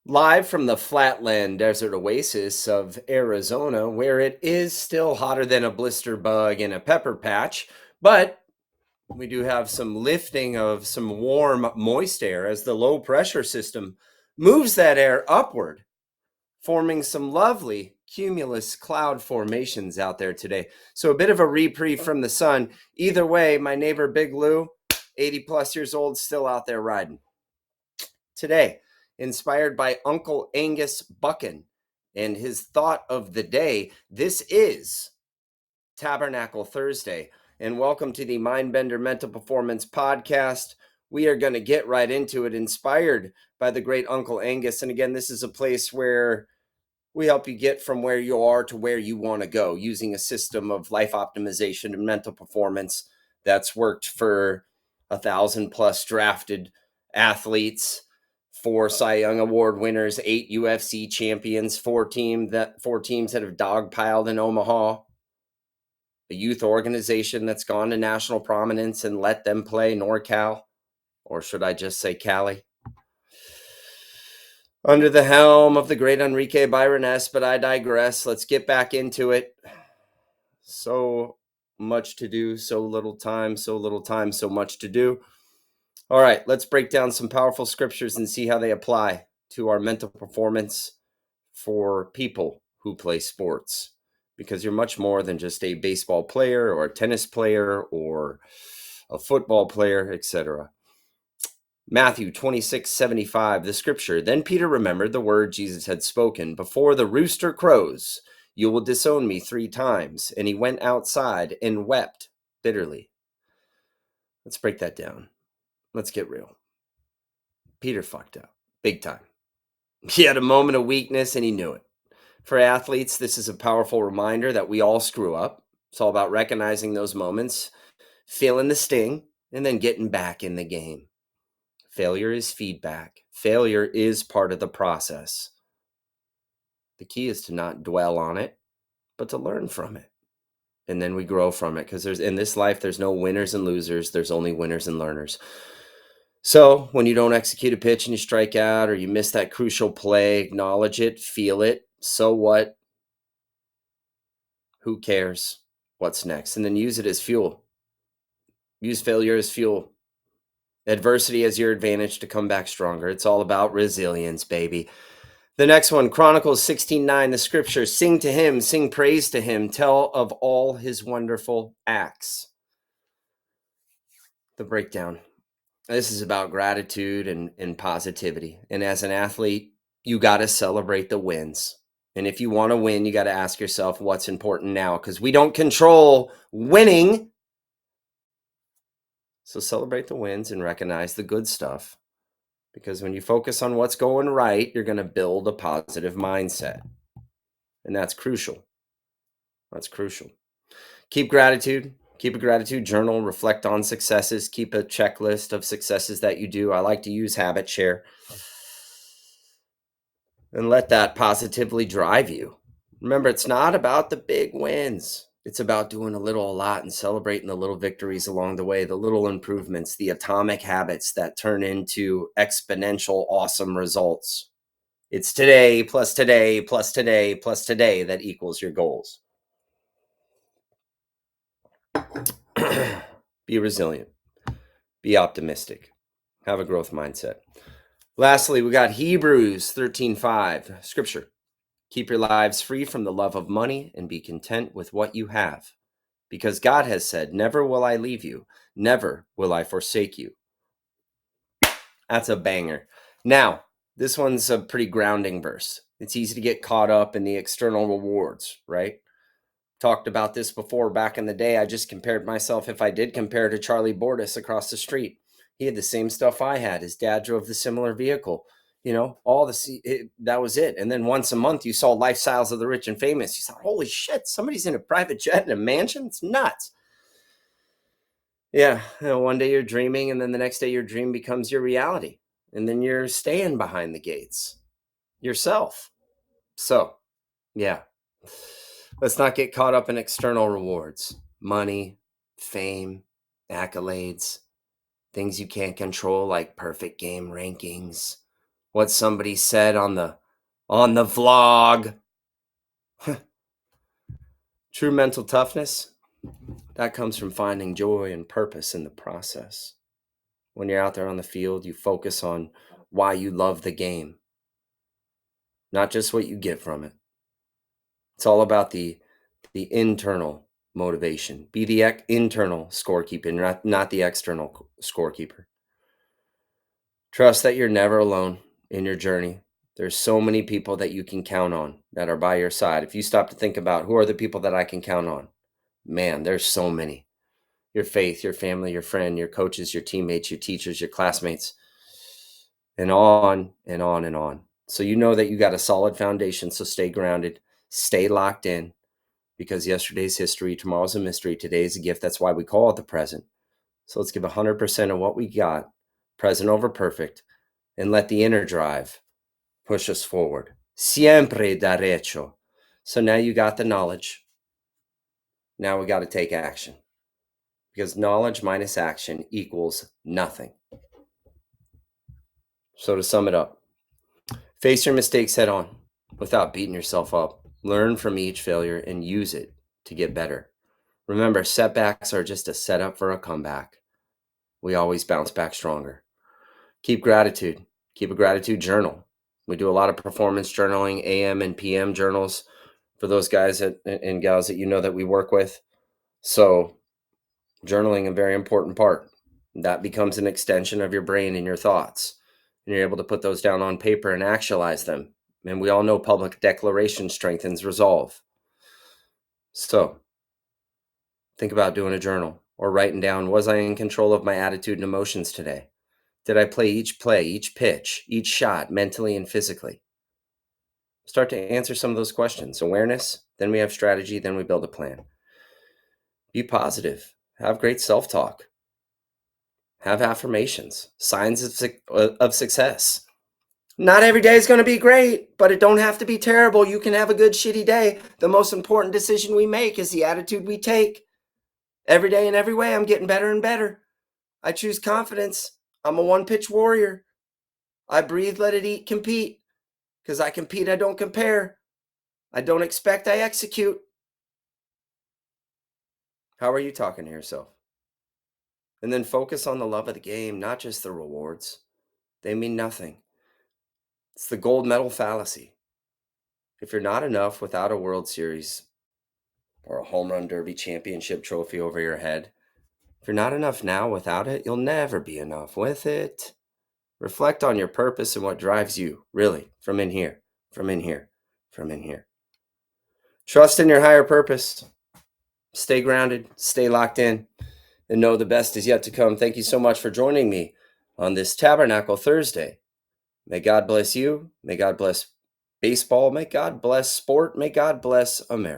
Live from the flatland desert oasis of Arizona, where it is still hotter than a blister bug in a pepper patch, but we do have some lifting of some warm, moist air as the low pressure system moves that air upward, forming some lovely cumulus cloud formations out there today. So a bit of a reprieve from the sun. Either way, my neighbor Big Lou, 80 plus years old, still out there riding. Today, inspired by Uncle Angus Buchan and his thought of the day, this is Tabernacle Thursday. And welcome to the Mindbender Mental Performance Podcast. We are going to get right into it, inspired by the great Uncle Angus. And again, this is a place where we help you get from where you are to where you want to go using a system of life optimization and mental performance that's worked for 1,000 plus drafted athletes, 4 Cy Young Award winners, 8 UFC champions, 4 teams that have dogpiled in Omaha, a youth organization that's gone to national prominence and let them play NorCal, or should I just say Cali? Under the helm of the great Enrique Byron-S, but I digress. Let's get back into it. So much to do, so little time, so much to do. All right, let's break down some powerful scriptures and see how they apply to our mental performance for people who play sports. Because you're much more than just a baseball player or a tennis player or a football player, etc. Matthew 26:75, the scripture. Then Peter remembered the word Jesus had spoken. Before the rooster crows, you will disown me 3 times. And he went outside and wept bitterly. Let's break that down. Let's get real. Peter fucked up big time. He had a moment of weakness and he knew it. For athletes, this is a powerful reminder that we all screw up. It's all about recognizing those moments, feeling the sting, and then getting back in the game. Failure is feedback. Failure is part of the process. The key is to not dwell on it, but to learn from it. And then we grow from it, because in this life, there's no winners and losers. There's only winners and learners. So when you don't execute a pitch and you strike out, or you miss that crucial play, acknowledge it, feel it. So what? Who cares? What's next? And then use it as fuel. Use failure as fuel. Adversity as your advantage to come back stronger. It's all about resilience, baby. The next one, Chronicles 16:9, the scripture. Sing to him, sing praise to him, tell of all his wonderful acts. The breakdown. This is about gratitude and positivity. And as an athlete, you got to celebrate the wins. And if you want to win, you got to ask yourself what's important now, because we don't control winning. So celebrate the wins and recognize the good stuff. Because when you focus on what's going right, you're going to build a positive mindset. And that's crucial. That's crucial. Keep gratitude. Keep a gratitude journal. Reflect on successes. Keep a checklist of successes that you do. I like to use habit share. And let that positively drive you. Remember, it's not about the big wins. It's about doing a little, a lot, and celebrating the little victories along the way, the little improvements, the atomic habits that turn into exponential, awesome results. It's today, plus today, plus today, plus today that equals your goals. Be resilient. Be optimistic. Have a growth mindset. Lastly, we got Hebrews 13:5, scripture. Keep your lives free from the love of money and be content with what you have. Because God has said, never will I leave you. Never will I forsake you. That's a banger. Now, this one's a pretty grounding verse. It's easy to get caught up in the external rewards, right? Talked about this before back in the day. I just compared myself, if I did compare, to Charlie Bordas across the street. He had the same stuff I had. His dad drove the similar vehicle. You know, that was it. And then once a month, you saw Lifestyles of the Rich and Famous. You thought, holy shit, somebody's in a private jet in a mansion? It's nuts. Yeah, one day you're dreaming, and then the next day your dream becomes your reality. And then you're staying behind the gates yourself. So, yeah, let's not get caught up in external rewards, money, fame, accolades, things you can't control like perfect game rankings what somebody said on the vlog. True mental toughness, that comes from finding joy and purpose in the process. When you're out there on the field, you focus on why you love the game, not just what you get from it. It's all about the internal motivation. Be the internal scorekeeper, not the external scorekeeper. Trust that you're never alone in your journey. There's so many people that you can count on that are by your side. If you stop to think about who are the people that I can count on, man, there's so many. Your faith, your family, your friend, your coaches, your teammates, your teachers, your classmates, and on and on and on. So you know that you got a solid foundation. So stay grounded, stay locked in, because yesterday's history, tomorrow's a mystery, today's a gift. That's why we call it the present. So let's give 100% of what we got, present over perfect, and let the inner drive push us forward. Siempre derecho. So now you got the knowledge. Now we got to take action, because knowledge minus action equals nothing. So to sum it up, face your mistakes head on without beating yourself up. Learn from each failure and use it to get better. Remember, setbacks are just a setup for a comeback. We always bounce back stronger. Keep gratitude. Keep a gratitude journal. We do a lot of performance journaling, AM and PM journals for those guys and gals that you know that we work with. So journaling, a very important part. That becomes an extension of your brain and your thoughts. And you're able to put those down on paper and actualize them. And we all know public declaration strengthens resolve. So think about doing a journal or writing down, was I in control of my attitude and emotions today? Did I play, each pitch, each shot mentally and physically? Start to answer some of those questions. Awareness, then we have strategy, then we build a plan. Be positive. Have great self-talk. Have affirmations, signs of success. Not every day is going to be great, but it don't have to be terrible. You can have a good, shitty day. The most important decision we make is the attitude we take. Every day in every way, I'm getting better and better. I choose confidence. I'm a one-pitch warrior. I breathe, let it eat, compete. Because I compete, I don't compare. I don't expect, I execute. How are you talking to yourself? And then focus on the love of the game, not just the rewards. They mean nothing. It's the gold medal fallacy. If you're not enough without a World Series or a home run derby championship trophy over your head, if you're not enough now without it, you'll never be enough with it. Reflect on your purpose and what drives you, really, from in here, from in here, from in here. Trust in your higher purpose. Stay grounded, stay locked in, and know the best is yet to come. Thank you so much for joining me on this Tabernacle Thursday. May God bless you. May God bless baseball. May God bless sport. May God bless America.